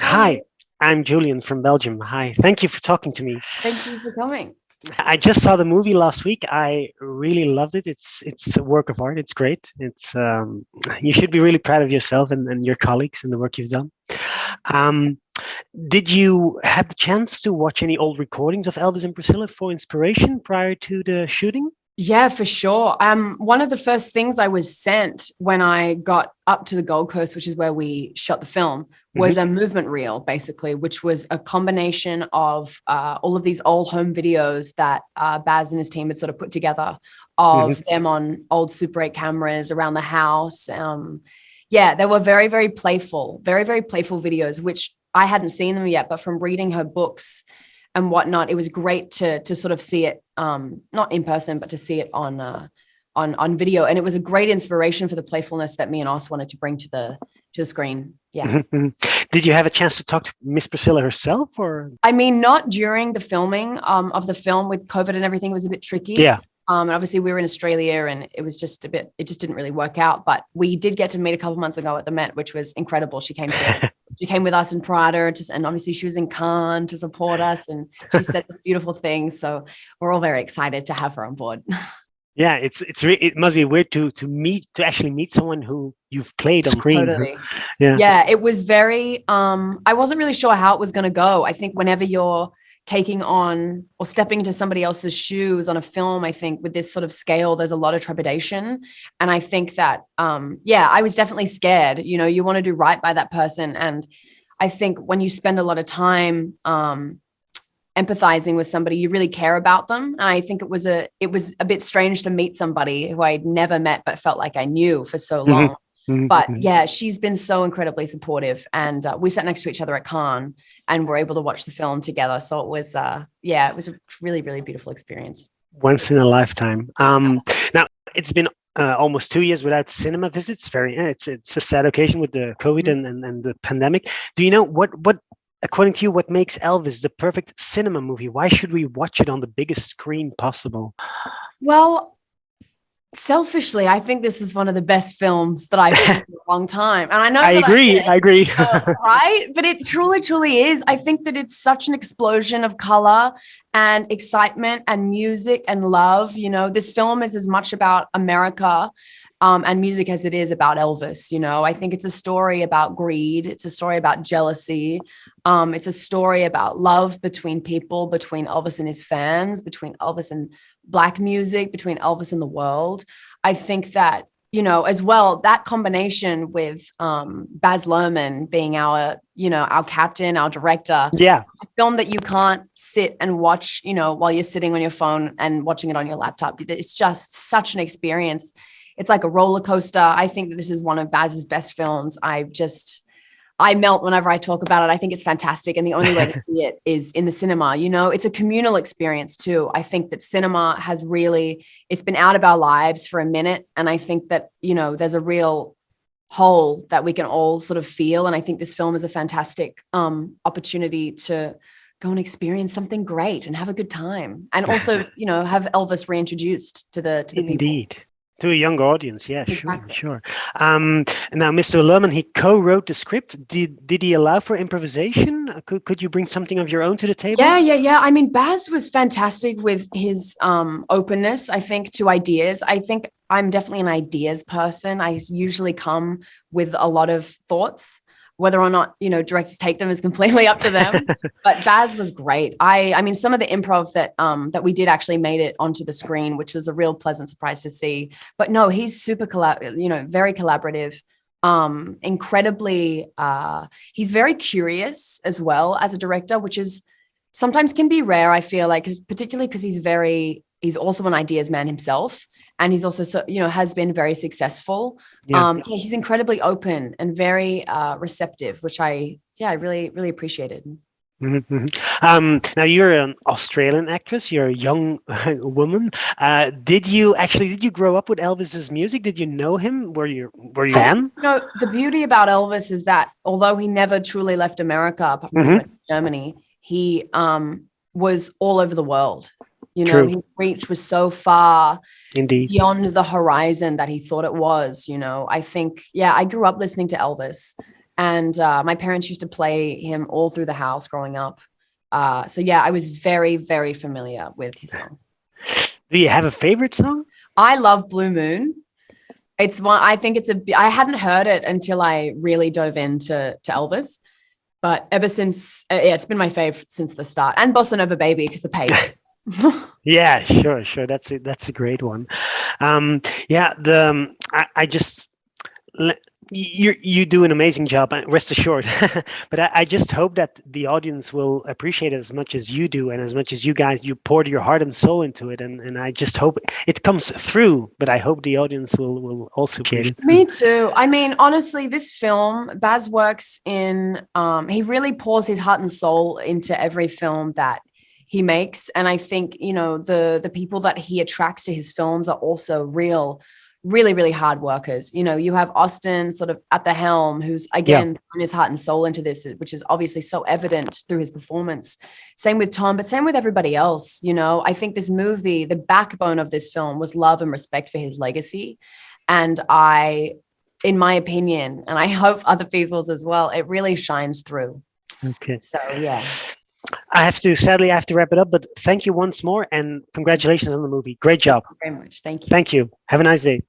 Hi, Hi. I'm Julian from Belgium. Hi, thank you for talking to me. Thank you for coming. I just saw the movie last week. I really loved it. It's a work of art. It's great. It's you should be really proud of yourself and your colleagues and the work you've done. Um, did you have the chance to watch any old recordings of Elvis and Priscilla for inspiration prior to the shooting? Yeah, for sure. One of the first things I was sent when I got up to the Gold Coast, which is where we shot the film, was Hmm. a movement reel, basically, which was a combination of all of these old home videos that Baz and his team had sort of put together of Hmm. them on old Super 8 cameras around the house. Yeah, they were very, very, very playful videos, which I hadn't seen them yet, but from reading her books and whatnot, it was great to sort of see it, not in person, but to see it on video. And it was a great inspiration for the playfulness that me and Os wanted to bring to the screen. Yeah. Hmm. Did you have a chance to talk to Miss Priscilla herself, or? I mean, not during the filming of the film with COVID and everything. It was a bit tricky. Yeah. And obviously we were in Australia and it was just it just didn't really work out. But we did get to meet a couple months ago at the Met, which was incredible. She came with us in Prada, and obviously she was in Cannes to support us, and she said the beautiful things. So we're all very excited to have her on board. Yeah, it must be weird to actually meet someone who you've played on screen. Totally. Yeah. Yeah, it was very I wasn't really sure how it was going to go. I think whenever you're taking on or stepping into somebody else's shoes on a film, I think with this sort of scale there's a lot of trepidation, and I think that yeah, I was definitely scared. You want to do right by that person, and I think when you spend a lot of time empathizing with somebody, you really care about them. And I think it was a bit strange to meet somebody who I'd never met but felt like I knew for so Mhm, long. mhm, But mhm. yeah, she's been so incredibly supportive, and we sat next to each other at Cannes and were able to watch the film together. So it was yeah, it was a really, really beautiful experience. Once in a lifetime. Now it's been almost 2 years without cinema visits. It's a sad occasion with the COVID and the pandemic. Do you know what according to you what makes Elvis the perfect cinema movie? Why should we watch it on the biggest screen possible? Well, selfishly, I think this is one of the best films that I've seen in a long time. And I know I that I agree. I agree. right? But it truly, truly is. I think that it's such an explosion of color and excitement and music and love. This film is as much about America and music as it is about Elvis. I think it's a story about greed. It's a story about jealousy. It's a story about love between people, between Elvis and his fans, between Elvis and Black music, between Elvis and the world. I think that as well, that combination with Baz Luhrmann being our captain, our director, Yeah. it's a film that you can't sit and watch, while you're sitting on your phone and watching it on your laptop. It's just such an experience. It's like a roller coaster. I think that this is one of Baz's best films. I melt whenever I talk about it. I think it's fantastic. And the only way to see it is in the cinema. It's a communal experience too. I think that cinema has really, it's been out of our lives for a minute. And I think that, there's a real hole that we can all sort of feel. And I think this film is a fantastic opportunity to go and experience something great and have a good time. And also, have Elvis reintroduced to the people. Indeed. To a younger audience, yeah, sure, Exactly. sure. Now, Mr. Lerman, he co-wrote the script. Did he allow for improvisation? Could you bring something of your own to the table? Yeah. I mean, Baz was fantastic with his openness, I think, to ideas. I think I'm definitely an ideas person. I usually come with a lot of thoughts. Whether or not, directors take them is completely up to them. But Baz was great. I mean, some of the improv that we did actually made it onto the screen, which was a real pleasant surprise to see. But no, he's super very collaborative, incredibly he's very curious as well as a director, which is sometimes can be rare, I feel like, particularly because he's also an ideas man himself, and he's also has been very successful. Yeah. Yeah, he's incredibly open and very receptive, which I really, really appreciated. Mhm, mhm. Now you're an Australian actress. You're a young woman. Did you grow up with Elvis's music? Did you know him? Were you a I think, fan? the beauty about Elvis is that although he never truly left America, apart from when he Hmm. went to Germany, he was all over the world. True, His reach was so far indeed. beyond the horizon that he thought it was. I think, yeah, I grew up listening to Elvis, And my parents used to play him all through the house growing up. So yeah, I was very, very familiar with his songs. Do you have a favorite song? I love Blue Moon. It's one, I think I hadn't heard it until I really dove into Elvis. But ever since, yeah, it's been my favorite since the start. And Bossa Nova Baby, because the pace. Yeah, sure. That's a great one. Yeah, I just you do an amazing job, rest assured. But I just hope that the audience will appreciate it as much as you do, and as much as you poured your heart and soul into it. And I just hope it comes through. But I hope the audience will also appreciate it. Me too. I mean, honestly, this film, Baz works in. He really pours his heart and soul into every film that he makes, and I think the people that he attracts to his films are also really, really hard workers. You have Austin sort of at the helm, who's again putting his heart and soul into this, which is obviously so evident through his performance. Same with Tom, but same with everybody else. I think this movie, the backbone of this film was love and respect for his legacy. And in my opinion, and I hope other people's as well, it really shines through. Okay. So yeah. Sadly, I have to wrap it up, but thank you once more and congratulations on the movie. Great job. Thank you very much. Thank you. Thank you. Have a nice day.